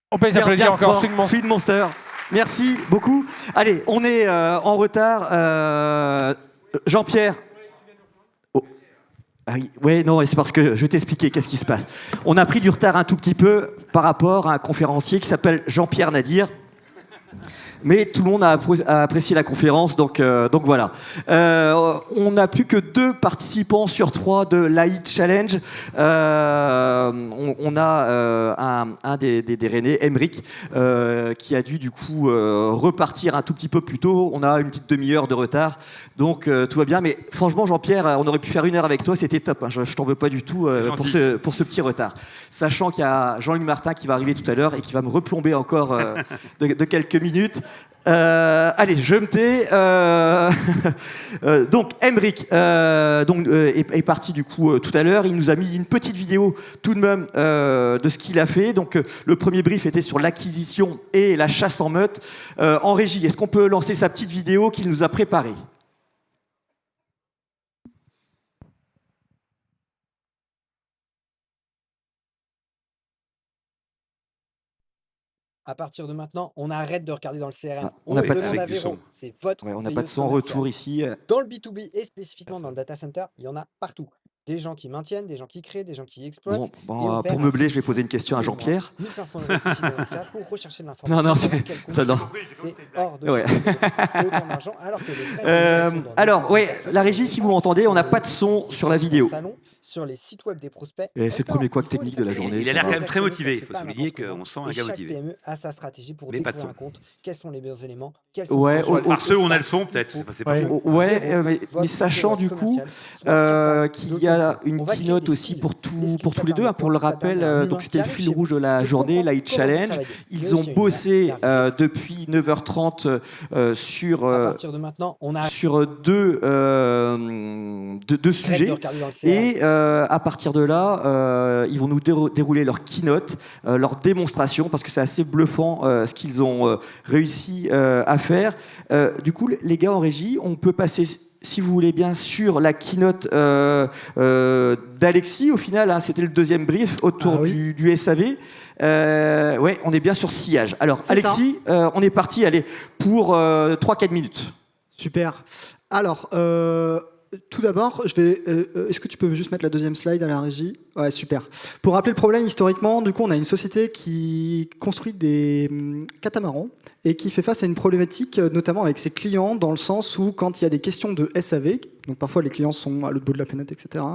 On peut s'applaudir encore. Swing Monster. Merci beaucoup. Allez, on est en retard. Jean-Pierre. Oh. Ah, ouais, non, c'est parce que je vais t'expliquer qu'est-ce qui se passe. On a pris du retard un tout petit peu par rapport à un conférencier qui s'appelle Jean-Pierre Nadir. Mais tout le monde a apprécié la conférence, donc voilà. On n'a plus que 2 participants sur 3 de l'AI Challenge. On a un des Rennais, Emric, qui a dû du coup repartir un tout petit peu plus tôt. On a une petite demi-heure de retard, donc tout va bien. Mais franchement, Jean-Pierre, on aurait pu faire 1 heure avec toi, c'était top. Hein. Je t'en veux pas du tout pour ce petit retard. Sachant qu'il y a Jean-Luc Martin qui va arriver tout à l'heure et qui va me replomber encore de quelques minutes. Allez, je me tais. Donc, Emric est parti du coup tout à l'heure. Il nous a mis une petite vidéo tout de même de ce qu'il a fait. Donc, le premier brief était sur l'acquisition et la chasse en meute. En régie, est-ce qu'on peut lancer sa petite vidéo qu'il nous a préparée ? À partir de maintenant, on arrête de regarder dans le CRM. On n'a pas de son. C'est votre on n'a pas de son en retour ici. Dans le B2B et spécifiquement dans le data center, il y en a partout. Des gens qui maintiennent, des gens qui créent, des gens qui exploitent. Bon, pour meubler, je vais poser une question à Jean-Pierre. 1500 € pour rechercher de l'information. Non, c'est hors de autant d'argent. Alors, la régie, si vous m'entendez, on n'a pas de son sur la vidéo. Sur les sites web des prospects. Et c'est le premier couac technique de la journée. Il a l'air quand même très motivé. Il faut souligner qu'on sent un gars motivé. Chaque PME a sa stratégie pour mais découvrir un compte. Quels sont les bons éléments? Par ceux où on a le son, peut-être. Mais sachant du coup qu'il y a une keynote aussi pour tous les deux. Hein, pour le rappel, donc c'était le fil rouge de la journée, l'AI Challenge. Ils ont bossé depuis 9h30 sur deux sujets. Et à partir de là, ils vont nous dérouler leur keynote, leur démonstration, parce que c'est assez bluffant ce qu'ils ont réussi à faire. Du coup, les gars en régie, on peut passer, si vous voulez bien, sur la keynote d'Alexis. Au final, hein, c'était le deuxième brief autour du SAV. On est bien sur sillage. Alors, Alexis, on est parti pour 3-4 minutes. Super. Alors... tout d'abord, est-ce que tu peux juste mettre la deuxième slide à la régie ? Ouais, super. Pour rappeler le problème, historiquement, du coup, on a une société qui construit des catamarans et qui fait face à une problématique, notamment avec ses clients, dans le sens où, quand il y a des questions de SAV, donc parfois les clients sont à l'autre bout de la planète, etc.,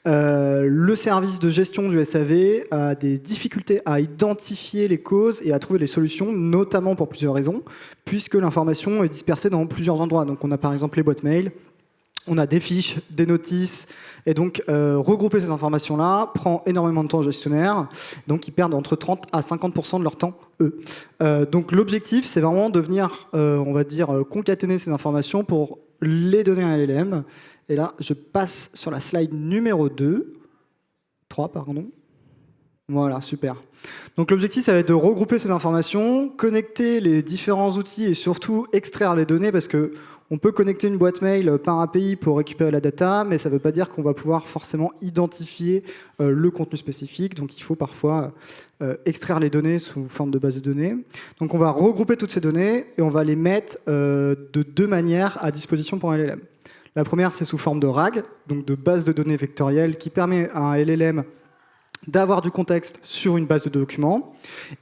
le service de gestion du SAV a des difficultés à identifier les causes et à trouver les solutions, notamment pour plusieurs raisons, puisque l'information est dispersée dans plusieurs endroits. Donc, on a par exemple les boîtes mail. On a des fiches, des notices, et donc regrouper ces informations-là prend énormément de temps aux gestionnaires, donc ils perdent entre 30 à 50% de leur temps, eux. Donc l'objectif, c'est vraiment de venir, on va dire, concaténer ces informations pour les donner à un LLM. Et là, je passe sur la slide numéro 3, pardon. Voilà, super. Donc l'objectif, ça va être de regrouper ces informations, connecter les différents outils et surtout extraire les données, parce que on peut connecter une boîte mail par API pour récupérer la data, mais ça ne veut pas dire qu'on va pouvoir forcément identifier le contenu spécifique. Donc il faut parfois extraire les données sous forme de base de données. Donc on va regrouper toutes ces données et on va les mettre de 2 manières à disposition pour un LLM. La première, c'est sous forme de RAG, donc de base de données vectorielle, qui permet à un LLM d'avoir du contexte sur une base de documents,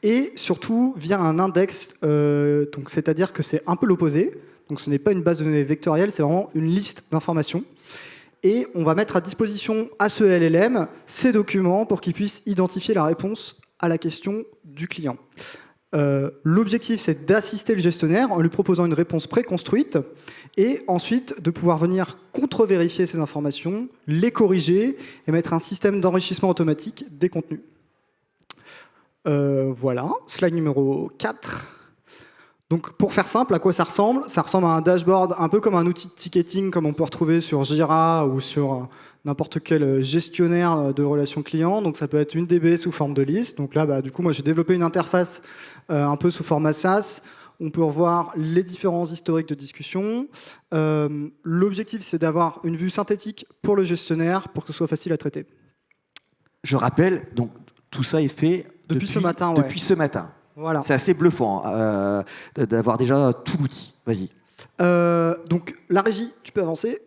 et surtout via un index, donc c'est-à-dire que c'est un peu l'opposé. Donc ce n'est pas une base de données vectorielle, c'est vraiment une liste d'informations. Et on va mettre à disposition à ce LLM ces documents pour qu'il puisse identifier la réponse à la question du client. L'objectif, c'est d'assister le gestionnaire en lui proposant une réponse préconstruite et ensuite de pouvoir venir contre-vérifier ces informations, les corriger et mettre un système d'enrichissement automatique des contenus. Voilà, slide numéro 4. Donc pour faire simple, à quoi ça ressemble? Ça ressemble à un dashboard un peu comme un outil de ticketing comme on peut retrouver sur Jira ou sur n'importe quel gestionnaire de relations clients. Donc ça peut être une DB sous forme de liste. Donc là, du coup, moi j'ai développé une interface un peu sous format SaaS On peut revoir les différents historiques de discussion. L'objectif, c'est d'avoir une vue synthétique pour le gestionnaire pour que ce soit facile à traiter. Je rappelle, donc tout ça est fait depuis ce matin. Depuis ce matin. Voilà. C'est assez bluffant d'avoir déjà tout l'outil. Vas-y. Donc la régie, tu peux avancer.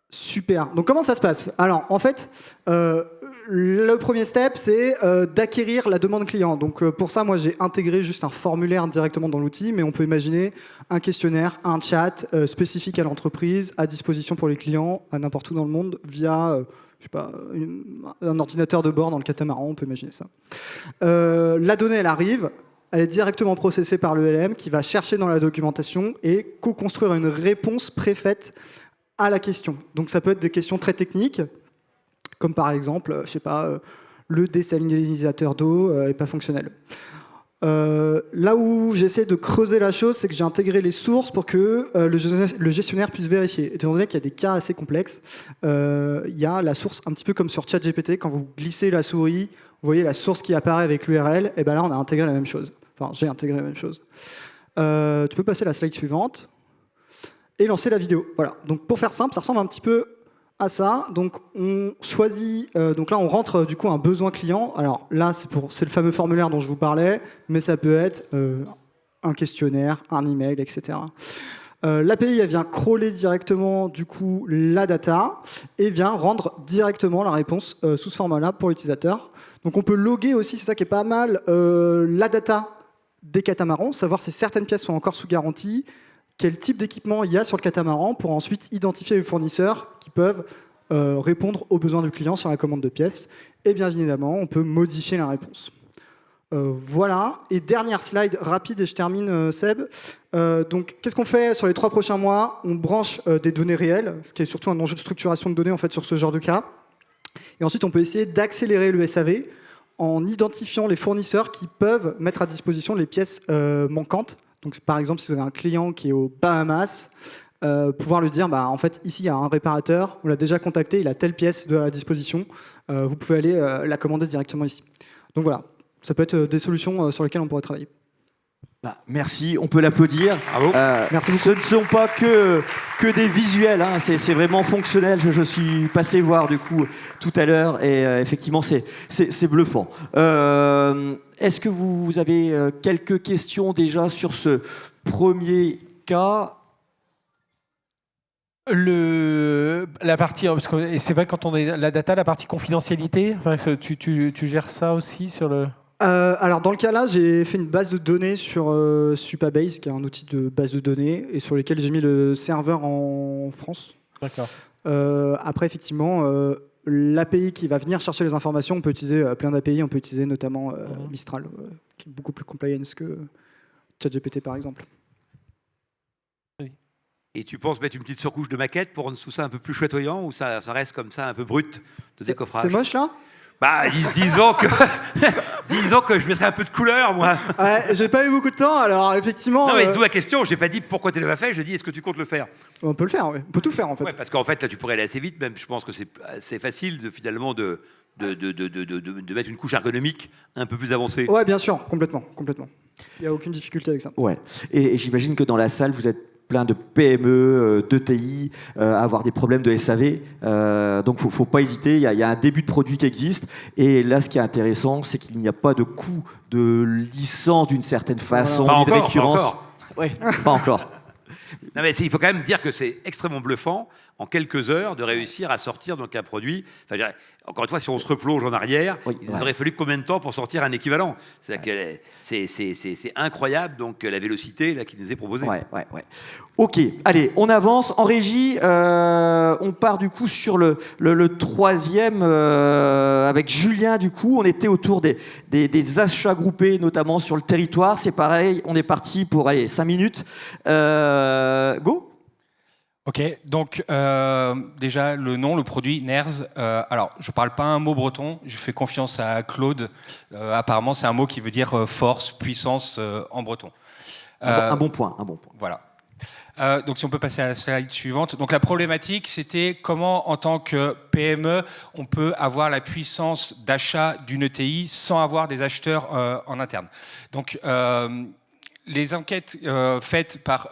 Super. Donc comment ça se passe? Alors en fait, le premier step, c'est d'acquérir la demande client. Donc pour ça, moi j'ai intégré juste un formulaire directement dans l'outil, mais on peut imaginer un questionnaire, un chat spécifique à l'entreprise, à disposition pour les clients, à n'importe où dans le monde, via je sais pas, un ordinateur de bord dans le catamaran, on peut imaginer ça. La donnée, elle arrive. Elle est directement processée par le LM qui va chercher dans la documentation et co-construire une réponse préfaite à la question. Donc ça peut être des questions très techniques, comme par exemple, je sais pas, le désalinisateur d'eau n'est pas fonctionnel. Là où j'essaie de creuser la chose, c'est que j'ai intégré les sources pour que le gestionnaire puisse vérifier. Étant donné qu'il y a des cas assez complexes, il y a la source un petit peu comme sur ChatGPT, quand vous glissez la souris, vous voyez la source qui apparaît avec l'URL, et ben là on a intégré la même chose. Enfin, j'ai intégré la même chose. Tu peux passer à la slide suivante et lancer la vidéo. Voilà. Donc pour faire simple, ça ressemble un petit peu à ça. Donc on choisit, donc là on rentre du coup un besoin client. Alors là c'est le fameux formulaire dont je vous parlais, mais ça peut être un questionnaire, un email, etc. L'API elle vient crawler directement du coup la data et vient rendre directement la réponse sous ce format-là pour l'utilisateur. Donc on peut loguer aussi, c'est ça qui est pas mal, la data des catamarans, savoir si certaines pièces sont encore sous garantie, quel type d'équipement il y a sur le catamaran pour ensuite identifier les fournisseurs qui peuvent répondre aux besoins du client sur la commande de pièces. Et bien évidemment, on peut modifier la réponse. Voilà. Et dernière slide rapide et je termine, Seb. Donc, qu'est-ce qu'on fait sur les 3 prochains mois? On branche des données réelles, ce qui est surtout un enjeu de structuration de données en fait, sur ce genre de cas. Et ensuite, on peut essayer d'accélérer le SAV en identifiant les fournisseurs qui peuvent mettre à disposition les pièces manquantes. Donc, par exemple, si vous avez un client qui est aux Bahamas, pouvoir lui dire, bah, en fait, ici, il y a un réparateur, on l'a déjà contacté, il a telle pièce à disposition, vous pouvez aller la commander directement ici. Donc voilà, ça peut être des solutions sur lesquelles on pourrait travailler. Bah, merci, on peut l'applaudir. Merci beaucoup. Ce ne sont pas que des visuels, hein, c'est vraiment fonctionnel. Je suis passé voir du coup tout à l'heure et effectivement c'est bluffant. Est-ce que vous avez quelques questions déjà sur ce premier cas? La partie, parce que c'est vrai quand on est la data, la partie confidentialité, enfin, tu gères ça aussi sur le... Alors dans le cas là, j'ai fait une base de données sur Supabase, qui est un outil de base de données, et sur lequel j'ai mis le serveur en France. D'accord. Après effectivement, l'API qui va venir chercher les informations, on peut utiliser plein d'API, on peut utiliser notamment Mistral, qui est beaucoup plus compliance que ChatGPT par exemple. Et tu penses mettre une petite surcouche de maquette pour rendre tout ça un peu plus chatoyant, ou ça reste comme ça un peu brut de décoffrage? C'est moche là? Bah, disons que je mettrais un peu de couleur, moi. Ouais, j'ai pas eu beaucoup de temps, alors effectivement... Non, mais d'où la question, j'ai pas dit pourquoi tu l'as pas fait, j'ai dit est-ce que tu comptes le faire? On peut le faire, oui. On peut tout faire en fait. Ouais, parce qu'en fait, là, tu pourrais aller assez vite, même je pense que c'est facile finalement de mettre une couche ergonomique un peu plus avancée. Ouais, bien sûr, complètement. Il n'y a aucune difficulté avec ça. Ouais. Et j'imagine que dans la salle, vous êtes plein de PME, d'ETI, à avoir des problèmes de SAV. Donc, il ne faut pas hésiter. Il y a un début de produit qui existe. Et là, ce qui est intéressant, c'est qu'il n'y a pas de coût de licence d'une certaine façon, Pas ni de encore, récurrence. pas encore. Ouais, pas encore. Non, mais il faut quand même dire que c'est extrêmement bluffant en quelques heures de réussir à sortir donc un produit. Enfin, je dirais, encore une fois, si on se replonge en arrière, il nous aurait fallu combien de temps pour sortir un équivalent? C'est incroyable donc la vélocité là, qui nous est proposée. Ouais. Ok, allez, on avance. En régie, on part du coup sur le troisième avec Julien. Du coup, on était autour des achats groupés, notamment sur le territoire. C'est pareil, on est parti pour 5 minutes. Go. Ok, donc déjà le nom, le produit NERS. Alors, je ne parle pas un mot breton, je fais confiance à Claude. Apparemment, c'est un mot qui veut dire force, puissance en breton. Un bon point. Voilà. Donc, si on peut passer à la slide suivante. Donc, la problématique, c'était comment, en tant que PME, on peut avoir la puissance d'achat d'une ETI sans avoir des acheteurs en interne. Donc, les enquêtes faites par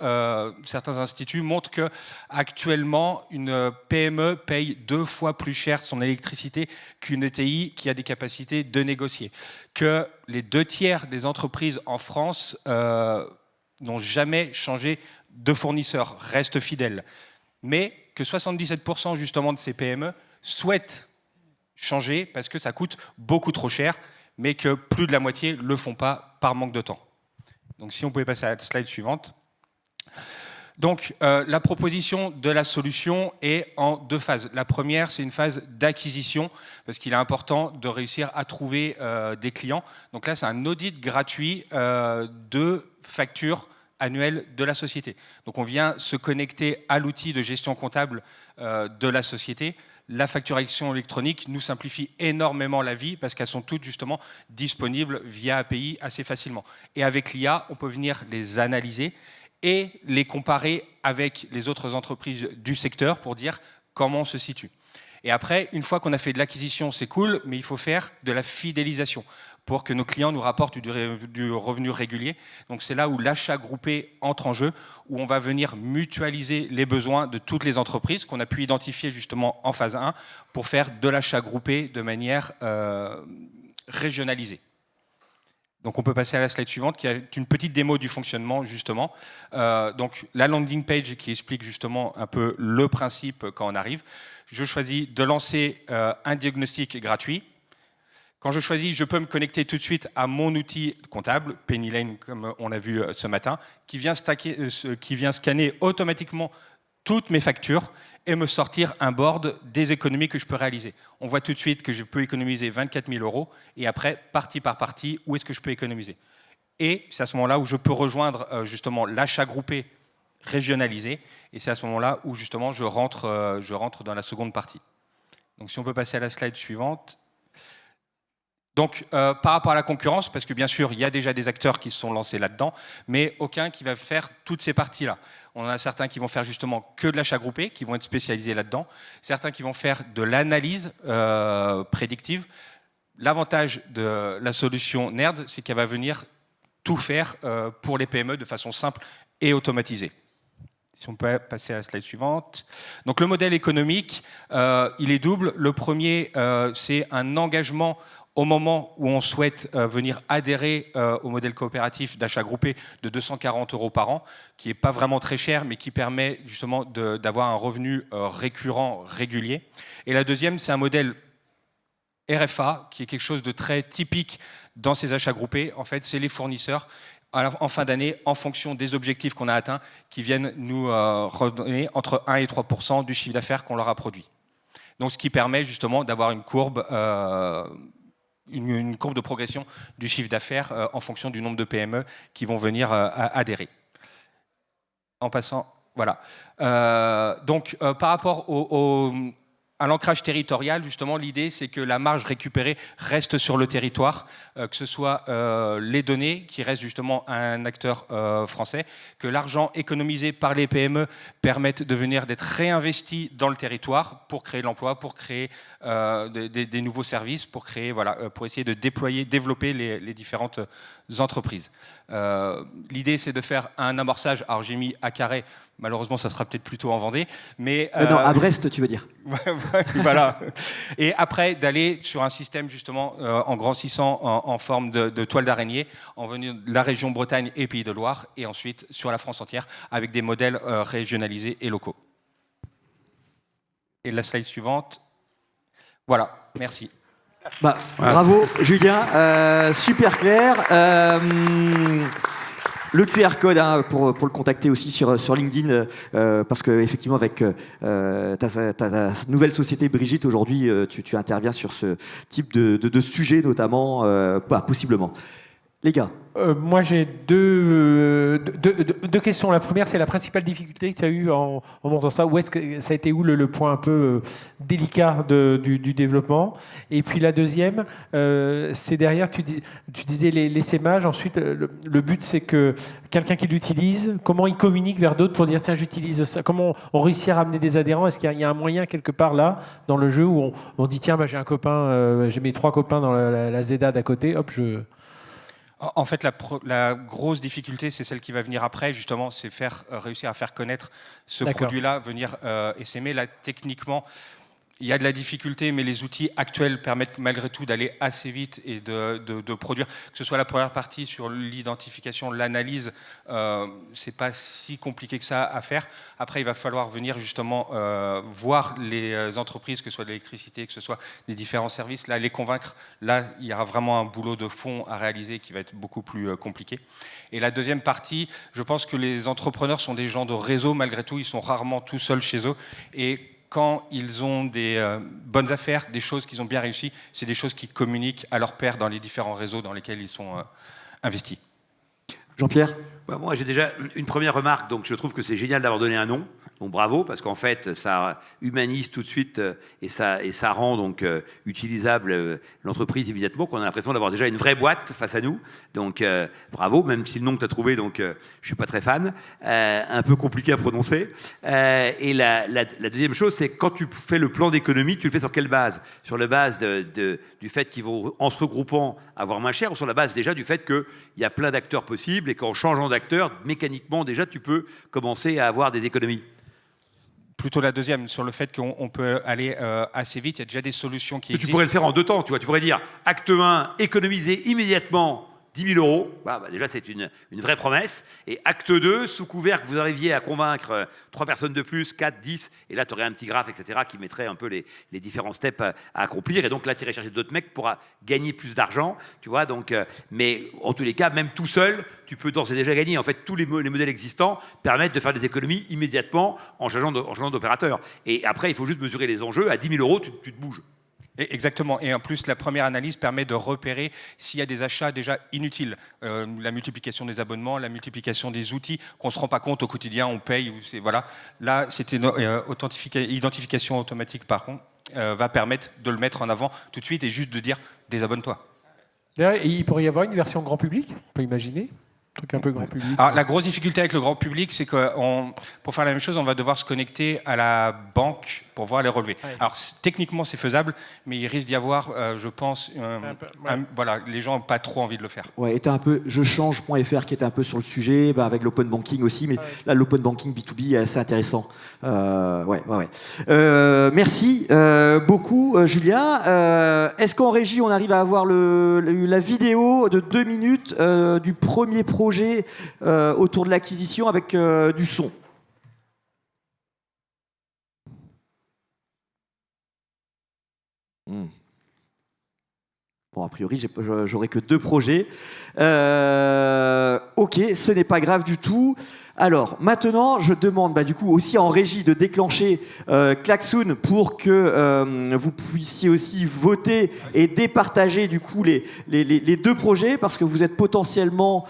certains instituts montrent que actuellement une PME paye 2 fois plus cher son électricité qu'une ETI qui a des capacités de négocier. Que les 2/3 des entreprises en France n'ont jamais changé de fournisseur, restent fidèles. Mais que 77% justement de ces PME souhaitent changer parce que ça coûte beaucoup trop cher, mais que plus de la moitié ne le font pas par manque de temps. Donc si on pouvait passer à la slide suivante. Donc la proposition de la solution est en 2 phases. La première, c'est une phase d'acquisition, parce qu'il est important de réussir à trouver des clients. Donc là, c'est un audit gratuit de factures annuelles de la société. Donc on vient se connecter à l'outil de gestion comptable de la société. La facturation électronique nous simplifie énormément la vie parce qu'elles sont toutes justement disponibles via API assez facilement. Et avec l'IA, on peut venir les analyser et les comparer avec les autres entreprises du secteur pour dire comment on se situe. Et après, une fois qu'on a fait de l'acquisition, c'est cool, mais il faut faire de la fidélisation pour que nos clients nous rapportent du revenu régulier. Donc c'est là où l'achat groupé entre en jeu, où on va venir mutualiser les besoins de toutes les entreprises qu'on a pu identifier justement en phase 1 pour faire de l'achat groupé de manière régionalisée. Donc on peut passer à la slide suivante qui est une petite démo du fonctionnement justement. Donc la landing page qui explique justement un peu le principe quand on arrive. Je choisis de lancer un diagnostic gratuit. Quand je choisis, je peux me connecter tout de suite à mon outil comptable, Penny Lane, comme on a vu ce matin, qui vient scanner automatiquement toutes mes factures et me sortir un board des économies que je peux réaliser. On voit tout de suite que je peux économiser 24 000 € et après, partie par partie, où est-ce que je peux économiser. Et c'est à ce moment-là où je peux rejoindre justement l'achat groupé régionalisé et c'est à ce moment-là où justement je rentre dans la seconde partie. Donc si on peut passer à la slide suivante. Donc, par rapport à la concurrence, parce que bien sûr, il y a déjà des acteurs qui se sont lancés là-dedans, mais aucun qui va faire toutes ces parties-là. On en a certains qui vont faire justement que de l'achat groupé, qui vont être spécialisés là-dedans, certains qui vont faire de l'analyse prédictive. L'avantage de la solution NERD, c'est qu'elle va venir tout faire pour les PME de façon simple et automatisée. Si on peut passer à la slide suivante. Donc le modèle économique, il est double. Le premier, c'est un engagement au moment où on souhaite venir adhérer au modèle coopératif d'achat groupé de 240 € par an, qui n'est pas vraiment très cher, mais qui permet justement d'avoir un revenu récurrent, régulier. Et la deuxième, c'est un modèle RFA, qui est quelque chose de très typique dans ces achats groupés. En fait, c'est les fournisseurs, en fin d'année, en fonction des objectifs qu'on a atteints, qui viennent nous redonner entre 1 et 3% du chiffre d'affaires qu'on leur a produit. Donc, ce qui permet justement d'avoir une courbe une courbe de progression du chiffre d'affaires en fonction du nombre de PME qui vont venir adhérer. En passant, voilà. Donc, par rapport à l'ancrage territorial, justement, l'idée, c'est que la marge récupérée reste sur le territoire, que ce soit les données qui restent justement à un acteur français, que l'argent économisé par les PME permette de venir d'être réinvesti dans le territoire pour créer l'emploi, pour créer des nouveaux services, pour créer, voilà, pour essayer de développer les différentes entreprises. L'idée, c'est de faire un amorçage. Alors, j'ai mis à Carhaix. Malheureusement, ça sera peut-être plutôt en Vendée. Mais, non, à Brest, tu veux dire. Voilà. Et après, d'aller sur un système, justement, en grossissant en forme de toile d'araignée, en venant de la région Bretagne et Pays de Loire, et ensuite sur la France entière, avec des modèles régionalisés et locaux. Et la slide suivante. Voilà, merci. Bah, bravo, Julien. Super clair. Le QR code hein, pour le contacter aussi sur LinkedIn parce que effectivement avec ta nouvelle société Brigitte aujourd'hui tu interviens sur ce type de sujet notamment possiblement. Les gars. Moi, j'ai deux questions. La première, c'est la principale difficulté que tu as eue en montant ça. Ça a été où le point un peu délicat du développement? Et puis la deuxième, c'est derrière, tu disais l'essaimage. Ensuite, le but, c'est que quelqu'un qui l'utilise, comment il communique vers d'autres pour dire tiens, j'utilise ça. Comment on réussit à ramener des adhérents? Est-ce qu'il y a un moyen quelque part là, dans le jeu, où on dit tiens, j'ai un copain, j'ai mes 3 copains dans la ZEDA d'à côté, hop, En fait, la grosse difficulté, c'est celle qui va venir après, justement, c'est réussir à faire connaître ce D'accord. produit-là, venir essaimer. Là, techniquement, il y a de la difficulté, mais les outils actuels permettent malgré tout d'aller assez vite et de produire. Que ce soit la première partie sur l'identification, l'analyse, c'est pas si compliqué que ça à faire. Après, il va falloir venir justement voir les entreprises, que ce soit de l'électricité, que ce soit des différents services, là, les convaincre. Là, il y aura vraiment un boulot de fond à réaliser qui va être beaucoup plus compliqué. Et la deuxième partie, je pense que les entrepreneurs sont des gens de réseau malgré tout. Ils sont rarement tout seuls chez eux. Et quand ils ont des bonnes affaires, des choses qu'ils ont bien réussies, c'est des choses qu'ils communiquent à leur pairs dans les différents réseaux dans lesquels ils sont investis. Jean-Pierre? Bah, moi, j'ai déjà une première remarque. Donc, je trouve que c'est génial d'avoir donné un nom. Donc, bravo, parce qu'en fait, ça humanise tout de suite et ça rend donc utilisable l'entreprise immédiatement, qu'on a l'impression d'avoir déjà une vraie boîte face à nous. Donc, bravo, même si le nom que tu as trouvé, donc, je suis pas très fan. Un peu compliqué à prononcer. Et la deuxième chose, c'est quand tu fais le plan d'économie, tu le fais sur quelle base? Sur la base du fait qu'ils vont, en se regroupant, avoir moins cher, ou sur la base déjà du fait qu'il y a plein d'acteurs possibles et qu'en changeant d'acteur, mécaniquement, déjà, tu peux commencer à avoir des économies? Plutôt la deuxième, sur le fait qu'on peut aller assez vite. Il y a déjà des solutions qui Mais tu existent. pourrais le faire en 2 temps, tu vois. Tu pourrais dire, acte 1, économiser immédiatement 10 000 euros. Bah, déjà, c'est une vraie promesse. Et acte 2, sous couvert que vous arriviez à convaincre 3 personnes de plus, 4, 10, et là, tu aurais un petit graphe, etc., qui mettrait un peu les différents steps à accomplir. Et donc là, tu irais chercher d'autres mecs pour gagner plus d'argent, tu vois. Donc, mais en tous les cas, même tout seul, tu peux d'ores et déjà gagner. En fait, tous les modèles existants permettent de faire des économies immédiatement en changeant d'opérateur. Et après, il faut juste mesurer les enjeux. À 10 000 euros, tu te bouges. Exactement. Et en plus, la première analyse permet de repérer s'il y a des achats déjà inutiles. La multiplication des abonnements, la multiplication des outils qu'on ne se rend pas compte au quotidien, on paye. Voilà. Là, c'était identification automatique, par contre, va permettre de le mettre en avant tout de suite et juste de dire désabonne-toi. D'ailleurs, il pourrait y avoir une version grand public, on peut imaginer. Un truc un peu grand public. Alors, la grosse difficulté avec le grand public, c'est que pour faire la même chose, on va devoir se connecter à la banque pour voir les relevés. Ouais. Alors, techniquement, c'est faisable, mais il risque d'y avoir, je pense, voilà, les gens n'ont pas trop envie de le faire. Ouais, était un peu jechange.fr qui était un peu sur le sujet, avec l'open banking aussi, mais là, l'open banking B2B est assez intéressant. Merci beaucoup, Julien. Est-ce qu'en régie, on arrive à avoir la vidéo de 2 minutes du premier projet autour de l'acquisition avec du son? Bon, a priori, j'aurai que 2 projets. Ok, ce n'est pas grave du tout. Alors, maintenant, je demande du coup aussi en régie de déclencher Klaxoon pour que vous puissiez aussi voter et départager du coup les 2 projets, parce que vous êtes potentiellement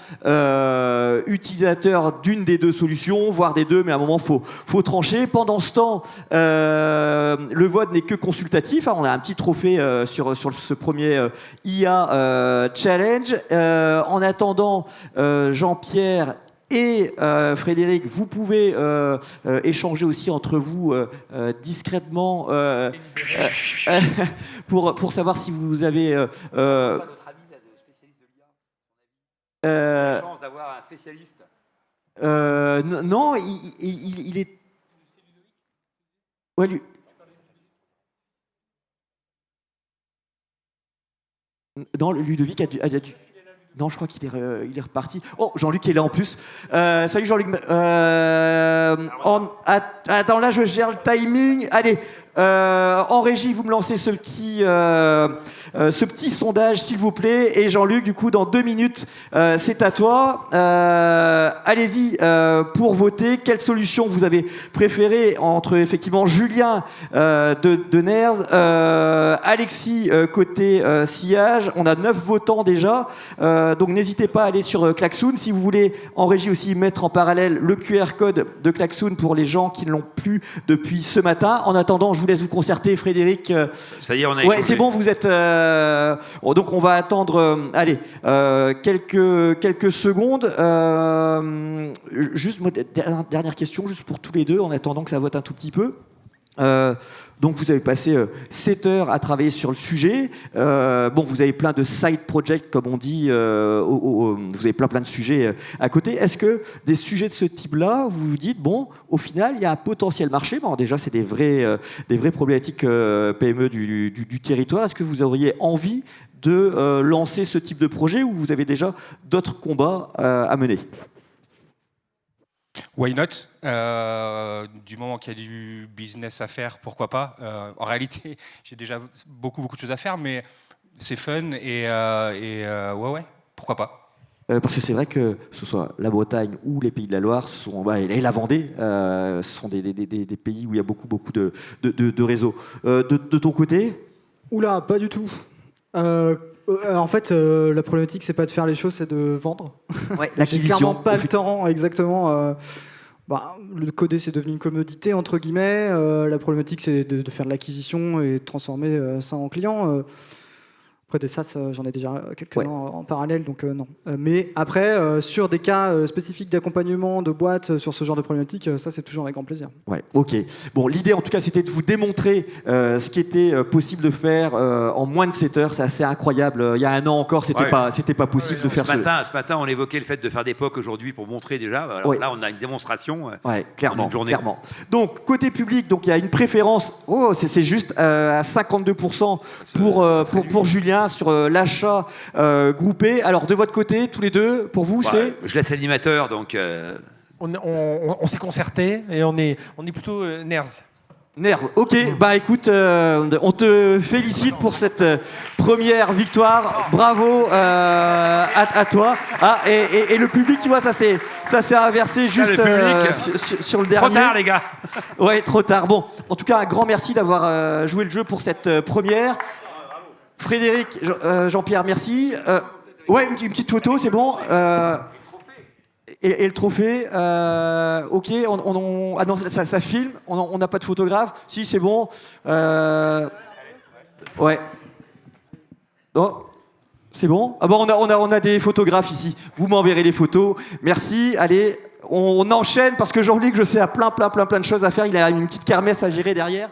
utilisateur d'une des 2 solutions, voire des 2, mais à un moment, faut trancher. Pendant ce temps, le vote n'est que consultatif. On a un petit trophée sur ce premier IA Challenge. En attendant, Jean-Pierre et Frédéric, vous pouvez échanger aussi entre vous discrètement pour savoir si vous avez... Pas notre ami spécialiste de l'IA. On a la chance d'avoir un spécialiste. Non, il est... Ouais, lui... Non, Ludovic a dû... Non, je crois qu'il est reparti. Oh, Jean-Luc est là en plus. Salut Jean-Luc. Attends, là je gère le timing. Allez, en régie, vous me lancez ce petit sondage, s'il vous plaît. Et Jean-Luc, du coup, dans 2 minutes, c'est à toi. Allez-y pour voter. Quelle solution vous avez préférée entre effectivement Julien de NERS, Alexis côté sillage. On a 9 votants déjà. Donc n'hésitez pas à aller sur Klaxoon. Si vous voulez en régie aussi mettre en parallèle le QR code de Klaxoon pour les gens qui ne l'ont plus depuis ce matin. En attendant, je vous laisse vous concerter, Frédéric. Ça y est, on a Ouais, échangé. c'est bon, vous êtes... donc on va attendre quelques secondes. Juste, dernière question, juste pour tous les 2, en attendant que ça vote un tout petit peu. Donc vous avez passé 7 heures à travailler sur le sujet. Bon, vous avez plein de side projects, comme on dit. Vous avez plein de sujets à côté. Est-ce que des sujets de ce type-là, vous vous dites, bon, au final, il y a un potentiel marché. Bon, déjà, c'est des vraies problématiques PME du territoire. Est-ce que vous auriez envie de lancer ce type de projet ou vous avez déjà d'autres combats à mener? Why not? Du moment qu'il y a du business à faire, pourquoi pas? En réalité, j'ai déjà beaucoup de choses à faire, mais c'est fun et ouais, pourquoi pas? Parce que c'est vrai que ce soit la Bretagne ou les Pays de la Loire, et la Vendée, ce sont des pays où il y a beaucoup de réseaux. De ton côté? Oula, pas du tout. En fait, la problématique, c'est pas de faire les choses, c'est de vendre. Ouais, J'ai clairement pas le temps, exactement. Le coder, c'est devenu une commodité, entre guillemets. La problématique, c'est de faire de l'acquisition et de transformer ça en client. Après, des SaaS, j'en ai déjà quelques-uns en parallèle, donc non. Mais après, sur des cas spécifiques d'accompagnement de boîtes sur ce genre de problématique, ça, c'est toujours avec grand plaisir. Ouais, ok. Bon, l'idée, en tout cas, c'était de vous démontrer ce qui était possible de faire en moins de 7 heures. C'est assez incroyable. Il y a un an encore, c'était pas possible de faire ça. Ce matin, on évoquait le fait de faire des POC aujourd'hui pour montrer déjà. Alors là, on a une démonstration clairement, en une journée. Clairement. Donc, côté public, donc, il y a une préférence. C'est juste à 52% pour Julien sur l'achat groupé. Alors, de votre côté, tous les deux, pour vous, c'est... Je laisse l'animateur, donc... On s'est concerté et on est plutôt nerds. Nerds, ok. Bah écoute, on te félicite pour cette première victoire. Bravo à toi. Ah, et le public, tu vois, ça s'est inversé juste sur le dernier. Trop tard, les gars. Ouais, trop tard. Bon, en tout cas, un grand merci d'avoir joué le jeu pour cette première. Frédéric, Jean-Pierre, merci. Ouais, une petite photo, c'est bon. Et le trophée, ok, ah non, ça filme, on n'a pas de photographe. Si, c'est bon. Ouais. Non, c'est bon. Ah bon, on a des photographes ici. Vous m'enverrez les photos. Merci. Allez, on enchaîne parce que Jean-Luc, je sais, a plein de choses à faire. Il a une petite kermesse à gérer derrière.